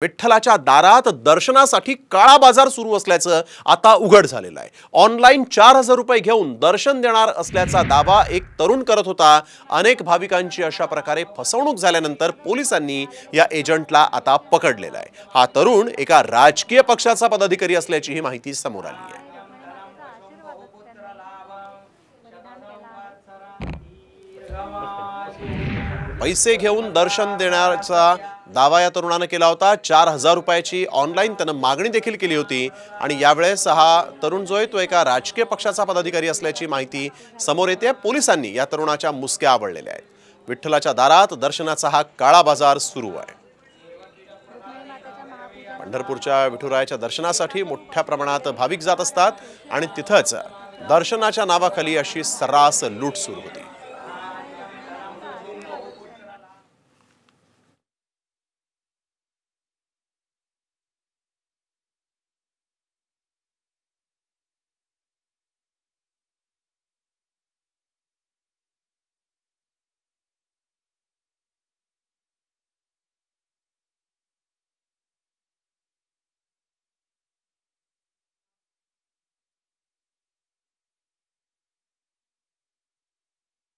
विठ्ठलाच्या दारात दर्शनासाठी काळा बाजार सुरू असल्याचं आता उघड झालेलं आहे। ऑनलाईन 4000 रुपये घेऊन दर्शन देणार असल्याचा दावा एक तरुण करत होता। अनेक भाविकांची अशा प्रकारे फसवणूक झाल्यानंतर पोलिसांनी या एजंटला आता पकडलेला आहे। हा तरुण एका राजकीय पक्षाचा पदाधिकारी असल्याची ही माहिती समोर आली आहे। पैसे घेऊन दर्शन देण्याचा दावा या तरुणाने केला होता। 4000 रुपयाची ऑनलाईन त्याने मागणी देखील केली होती आणि यावेळेस हा तरुण जो आहे तो एका राजकीय पक्षाचा पदाधिकारी असल्याची माहिती समोर येते। पोलिसांनी या तरुणाच्या मुसक्या आवळलेल्या आहेत। विठ्ठलाच्या दारात दर्शनाचा हा काळा बाजार सुरू आहे। पंढरपूरच्या विठुरायाच्या दर्शनासाठी मोठ्या प्रमाणात भाविक जात असतात आणि तिथंच दर्शनाच्या नावाखाली अशी सर्रास लूट सुरू होती।